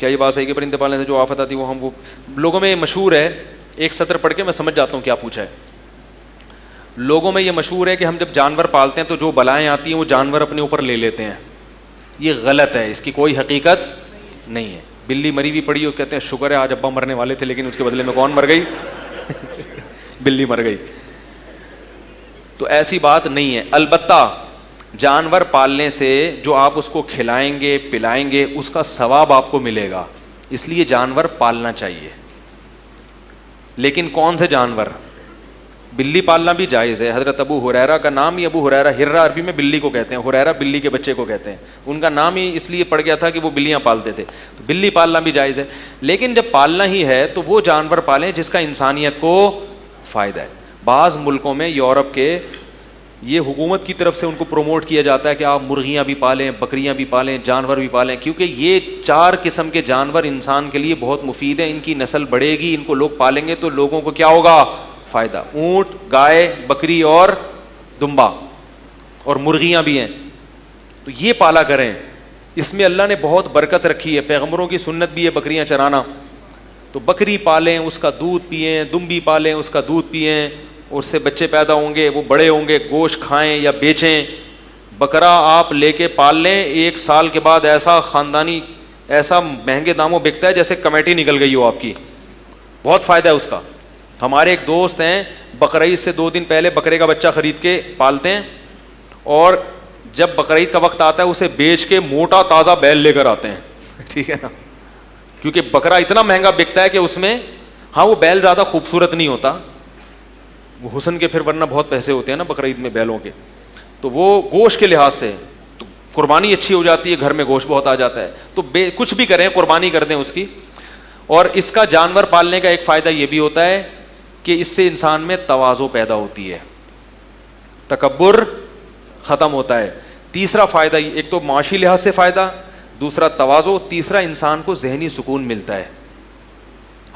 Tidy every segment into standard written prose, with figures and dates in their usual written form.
کیا یہ بات صحیح کہ پرندے پالنے سے جو آفت آتی ہے وہ لوگوں میں مشہور ہے, ایک سطر پڑھ کے میں سمجھ جاتا ہوں کیا پوچھا ہے. لوگوں میں یہ مشہور ہے کہ ہم جب جانور پالتے ہیں تو جو بلائیں آتی ہیں وہ جانور اپنے اوپر لے لیتے ہیں. یہ غلط ہے, اس کی کوئی حقیقت نہیں ہے. بلی مری بھی پڑی ہو, کہتے ہیں شکر ہے آج ابا مرنے والے تھے لیکن اس کے بدلے میں کون مر گئی؟ بلی مر گئی. تو ایسی بات نہیں ہے. البتہ جانور پالنے سے جو آپ اس کو کھلائیں گے پلائیں گے اس کا ثواب آپ کو ملے گا, اس لیے جانور پالنا چاہیے. لیکن کون سے جانور؟ بلی پالنا بھی جائز ہے. حضرت ابو ہریرہ کا نام ہی ابو ہریرہ, ہرہ عربی میں بلی کو کہتے ہیں, ہریرہ بلی کے بچے کو کہتے ہیں. ان کا نام ہی اس لیے پڑ گیا تھا کہ وہ بلیاں پالتے تھے. تو بلی پالنا بھی جائز ہے, لیکن جب پالنا ہی ہے تو وہ جانور پالیں جس کا انسانیت کو فائدہ ہے. بعض ملکوں میں, یورپ کے, یہ حکومت کی طرف سے ان کو پروموٹ کیا جاتا ہے کہ آپ مرغیاں بھی پالیں, بکریاں بھی پالیں, جانور بھی پالیں, کیونکہ یہ 4 قسم کے جانور انسان کے لیے بہت مفید ہیں. ان کی نسل بڑھے گی, ان کو لوگ پالیں گے تو لوگوں کو کیا ہوگا؟ فائدہ. اونٹ, گائے, بکری اور دمبا, اور مرغیاں بھی ہیں, تو یہ پالا کریں. اس میں اللہ نے بہت برکت رکھی ہے. پیغمبروں کی سنت بھی ہے بکریاں چرانا. تو بکری پالیں, اس کا دودھ پئیں, دمبی پالیں, اس کا دودھ پئیں, اس سے بچے پیدا ہوں گے, وہ بڑے ہوں گے, گوشت کھائیں یا بیچیں. بکرا آپ لے کے پال لیں, 1 سال کے بعد ایسا خاندانی, ایسا مہنگے داموں بکتا ہے جیسے کمیٹی نکل گئی ہو آپ کی. بہت فائدہ ہے اس کا. ہمارے ایک دوست ہیں, بقرعید سے 2 دن پہلے بکرے کا بچہ خرید کے پالتے ہیں, اور جب بقرعید کا وقت آتا ہے اسے بیچ کے موٹا تازہ بیل لے کر آتے ہیں. ٹھیک ہے نا, کیونکہ بکرا اتنا مہنگا بکتا ہے کہ اس میں, ہاں وہ بیل زیادہ خوبصورت نہیں ہوتا, وہ حسن کے پھر ورنہ بہت پیسے ہوتے ہیں نا بقرعید میں بیلوں کے, تو وہ گوشت کے لحاظ سے تو قربانی اچھی ہو جاتی ہے, گھر میں گوشت بہت آ جاتا ہے. تو کچھ بھی کریں, قربانی کر دیں اس کی. اور اس کا جانور پالنے کا ایک فائدہ یہ بھی ہوتا ہے کہ اس سے انسان میں تواضع پیدا ہوتی ہے, تکبر ختم ہوتا ہے. تیسرا فائدہ, ایک تو معاشی لحاظ سے فائدہ, دوسرا تواضع, تیسرا انسان کو ذہنی سکون ملتا ہے.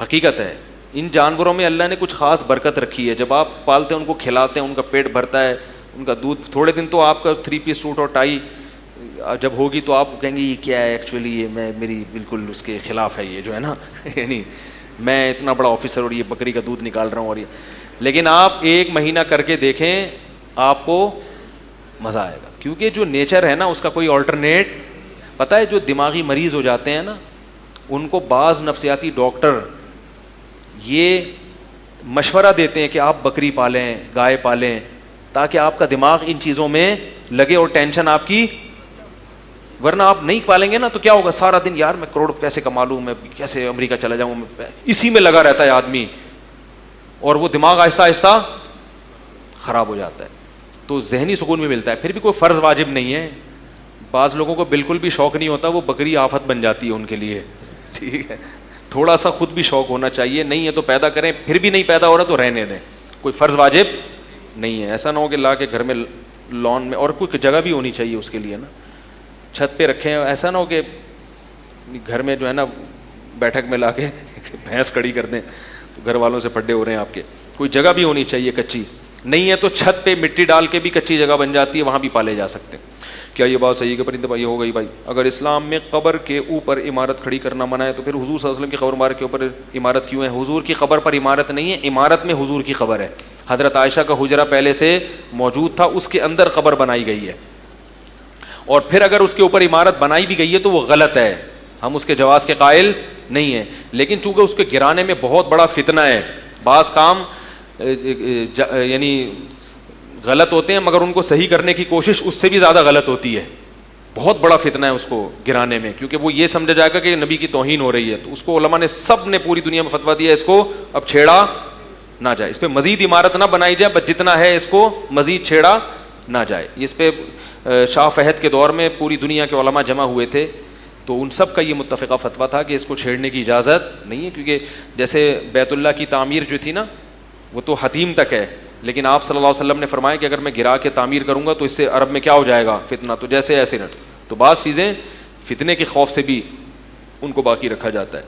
حقیقت ہے ان جانوروں میں اللہ نے کچھ خاص برکت رکھی ہے. جب آپ پالتے ہیں, ان کو کھلاتے ہیں, ان کا پیٹ بھرتا ہے, ان کا دودھ, تھوڑے دن تو آپ کا 3 پیس سوٹ اور ٹائی جب ہوگی تو آپ کہیں گے یہ کیا ہے ایکچولی, یہ میں میری بالکل اس کے خلاف ہے یہ جو ہے نا, یعنی میں اتنا بڑا آفیسر اور یہ بکری کا دودھ نکال رہا ہوں اور یہ. لیکن آپ 1 مہینہ کر کے دیکھیں, آپ کو مزہ آئے گا, کیونکہ جو نیچر ہے نا اس کا کوئی آلٹرنیٹ. پتہ ہے جو دماغی مریض ہو جاتے ہیں نا, ان کو بعض نفسیاتی ڈاکٹر یہ مشورہ دیتے ہیں کہ آپ بکری پالیں, گائے پالیں, تاکہ آپ کا دماغ ان چیزوں میں لگے اور ٹینشن آپ کی, ورنہ آپ نہیں پالیں گے نا تو کیا ہوگا, سارا دن یار میں کروڑ کیسے کما لوں, میں کیسے امریکہ چلا جاؤں, اسی میں لگا رہتا ہے آدمی, اور وہ دماغ آہستہ آہستہ خراب ہو جاتا ہے. تو ذہنی سکون بھی ملتا ہے. پھر بھی کوئی فرض واجب نہیں ہے. بعض لوگوں کو بالکل بھی شوق نہیں ہوتا, وہ بکری آفت بن جاتی ہے ان کے لیے. ٹھیک ہے, تھوڑا سا خود بھی شوق ہونا چاہیے. نہیں ہے تو پیدا کریں, پھر بھی نہیں پیدا ہو رہا تو رہنے دیں, کوئی فرض واجب نہیں ہے. ایسا نہ ہو کہ لا کے گھر میں لان میں, اور کوئی جگہ بھی ہونی چاہیے اس کے لیے نا, چھت پہ رکھیں. ایسا نہ ہو کہ گھر میں جو ہے نا بیٹھک میں لا کے بھینس کھڑی کر دیں تو گھر والوں سے پھڈے ہو رہے ہیں آپ کے. کوئی جگہ بھی ہونی چاہیے کچی, نہیں ہے تو چھت پہ مٹی ڈال کے بھی کچی جگہ بن جاتی ہے, وہاں بھی پالے جا سکتے ہیں. کیا یہ بات صحیح ہے کہ پرندے بھائی ہو گئی بھائی؟ اگر اسلام میں قبر کے اوپر عمارت کھڑی کرنا منع ہے تو پھر حضور صلی اللہ علیہ وسلم کی قبر مبارک کے اوپر عمارت کیوں ہے؟ حضور کی قبر پر عمارت نہیں ہے, عمارت میں حضور کی قبر ہے. حضرت عائشہ کا حجرہ پہلے سے موجود تھا, اس کے اندر قبر بنائی گئی ہے. اور پھر اگر اس کے اوپر عمارت بنائی بھی گئی ہے تو وہ غلط ہے, ہم اس کے جواز کے قائل نہیں ہیں. لیکن چونکہ اس کے گرانے میں بہت بڑا فتنہ ہے, بعض کام یعنی غلط ہوتے ہیں مگر ان کو صحیح کرنے کی کوشش اس سے بھی زیادہ غلط ہوتی ہے. بہت بڑا فتنہ ہے اس کو گرانے میں, کیونکہ وہ یہ سمجھا جائے گا کہ نبی کی توہین ہو رہی ہے. تو اس کو علماء نے سب نے پوری دنیا میں فتویٰ دیا, اس کو اب چھیڑا نہ جائے, اس پہ مزید عمارت نہ بنائی جائے, بس جتنا ہے اس کو مزید چھیڑا نہ جائے. اس پہ شاہ فہد کے دور میں پوری دنیا کے علماء جمع ہوئے تھے, تو ان سب کا یہ متفقہ فتویٰ تھا کہ اس کو چھیڑنے کی اجازت نہیں ہے. کیونکہ جیسے بیت اللہ کی تعمیر جو تھی نا وہ تو حتیم تک ہے, لیکن آپ صلی اللہ علیہ وسلم نے فرمایا کہ اگر میں گرا کے تعمیر کروں گا تو اس سے عرب میں کیا ہو جائے گا, فتنہ. تو جیسے ایسے نٹ, تو بعض چیزیں فتنے کے خوف سے بھی ان کو باقی رکھا جاتا ہے.